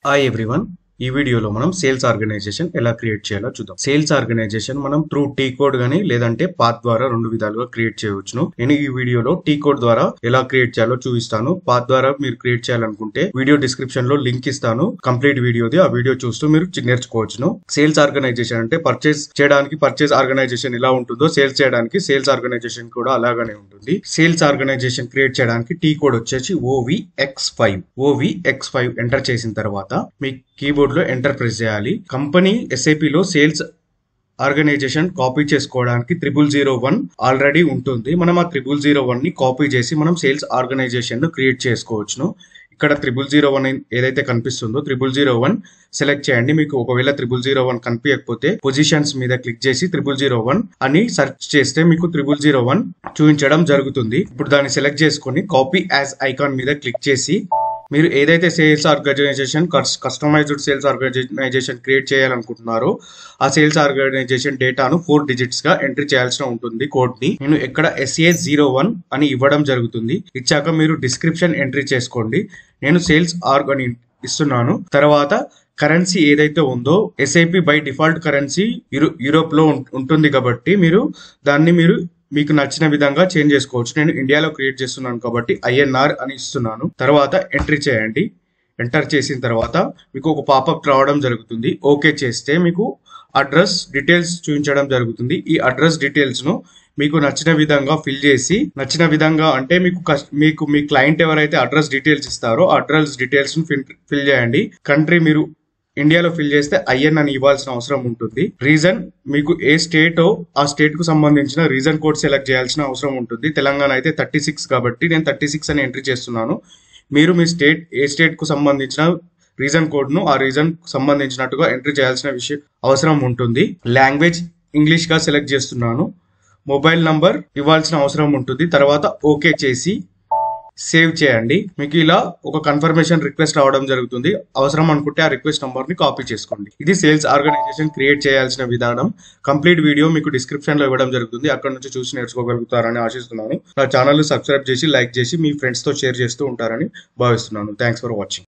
Hi everyone ఈ వీడియోలో మనం సేల్స్ ఆర్గనైజేషన్ ఎలా క్రియేట్ చేయాలో చూద్దాం. సేల్స్ ఆర్గనైజేషన్ మనం త్రూ టీ కోడ్ గానీ లేదంటే పాత్ ద్వారా రెండు విధాలుగా క్రియేట్ చేయవచ్చును. నేను ఈ వీడియోలో టీ కోడ్ ద్వారా ఎలా క్రియేట్ చేయాలో చూపిస్తాను. పాత్ ద్వారా మీరు క్రియేట్ చేయాలనుకుంటే వీడియో డిస్క్రిప్షన్ లో లింక్ ఇస్తాను, కంప్లీట్ వీడియోది. ఆ వీడియో చూస్తూ మీరు నేర్చుకోవచ్చును. సేల్స్ ఆర్గనైజేషన్ అంటే పర్చేస్ చేయడానికి పర్చేస్ ఆర్గనైజేషన్ ఎలా ఉంటుందో సేల్స్ చేయడానికి సేల్స్ ఆర్గనైజేషన్ కూడా అలాగానే ఉంటుంది. సేల్స్ ఆర్గనైజేషన్ క్రియేట్ చేయడానికి టీ కోడ్ వచ్చేసి OVX5 ఎంటర్ చేసిన తర్వాత మీ కీబోర్డ్ లో ఎంటర్ ప్రెస్ చేయాలి. కంపెనీ SAP లో సేల్స్ ఆర్గనైజేషన్ కాపీ చేసుకోవడానికి 0001 ఆల్రెడీ ఉంటుంది. మనం ఆ 0001 ని కాపీ చేసి మనం సేల్స్ ఆర్గనైజేషన్ ను క్రియేట్ చేసుకోవచ్చును. ఇక్కడ 0001 ఏదైతే కనిపిస్తుందో 0001 సెలెక్ట్ చేయండి. మీకు ఒకవేళ 0001 కనిపించకపోతే పొజిషన్స్ మీద క్లిక్ చేసి 0001 అని సెర్చ్ చేస్తే మీకు 0001 చూపించడం జరుగుతుంది. ఇప్పుడు దాన్ని సెలెక్ట్ చేసుకొని కాపీ యాజ్ ఐకాన్ మీద క్లిక్ చేసి మీరు ఏదైతే sales organization customized sales organization create చేయాలనుకుంటున్నారో ఆ సేల్స్ ఆర్గనైజేషన్ డేటాను 4 డిజిట్స్ గా ఎంట్రీ చేయాల్సి ఉంటుంది. కోడ్ ని నేను ఇక్కడ SA01 అని ఇవ్వడం జరుగుతుంది. ఇచ్చాక మీరు డిస్క్రిప్షన్ ఎంట్రీ చేసుకోండి. నేను సేల్స్ ఆర్గని ఇస్తున్నాను. తర్వాత కరెన్సీ ఏదైతే ఉందో SAP by default currency Europe లో ఉంటుంది కాబట్టి మీరు దాన్ని మీకు నచ్చిన విధంగా చేంజ్ చేసుకోవచ్చు. నేను ఇండియాలో క్రియేట్ చేస్తున్నాను కాబట్టి INR అని ఇస్తున్నాను. తర్వాత ఎంట్రీ చేయండి. ఎంటర్ చేసిన తర్వాత మీకు ఒక పాపప్ రావడం జరుగుతుంది. ఓకే చేస్తే మీకు అడ్రస్ డీటెయిల్స్ చూపించడం జరుగుతుంది. ఈ అడ్రస్ డీటెయిల్స్ ను మీకు నచ్చిన విధంగా ఫిల్ చేసి, నచ్చిన విధంగా అంటే మీకు మీ క్లయింట్ ఎవరైతే అడ్రస్ డీటెయిల్స్ ఇస్తారో అడ్రస్ డీటెయిల్స్ ను ఫిల్ చేయండి. కంట్రీ మీరు ఇండియాలో ఫిల్ చేస్తే IN అని ఇవ్వాల్సిన అవసరం ఉంటుంది. రీజన్ మీకు ఏ స్టేటో ఆ స్టేట్ కు సంబంధించిన రీజన్ కోడ్ సెలెక్ట్ చేయాల్సిన అవసరం ఉంటుంది. తెలంగాణ అయితే 36 కాబట్టి నేను 36 అని ఎంట్రీ చేస్తున్నాను. మీరు మీ ఏ స్టేట్ కు సంబంధించిన రీజన్ కోడ్ ను ఆ రీజన్ కు సంబంధించినట్టుగా ఎంట్రీ చేయాల్సిన అవసరం ఉంటుంది. లాంగ్వేజ్ ఇంగ్లీష్ గా సెలెక్ట్ చేస్తున్నాను. మొబైల్ నంబర్ ఇవ్వాల్సిన అవసరం ఉంటుంది. తర్వాత ఓకే చేసి సేవ్ చేయండి. మీకు ఇలా ఒక కన్ఫర్మేషన్ రిక్వెస్ట్ రావడం జరుగుతుంది. అవసరం అనుకుంటే ఆ రిక్వెస్ట్ నంబర్ ని కాపీ చేసుకోండి. ఇది సేల్స్ ఆర్గనైజేషన్ క్రియేట్ చేయాల్సిన విధానం. కంప్లీట్ వీడియో మీకు డిస్క్రిప్షన్ లో ఇవ్వడం జరుగుతుంది. అక్కడ నుంచి చూసి నేర్చుకోగలుగుతారని ఆశిస్తున్నాను. నా ఛానల్ సబ్స్క్రైబ్ చేసి లైక్ చేసి మీ ఫ్రెండ్స్ తో షేర్ చేస్తూ ఉంటారని భావిస్తున్నాను. Thanks for watching.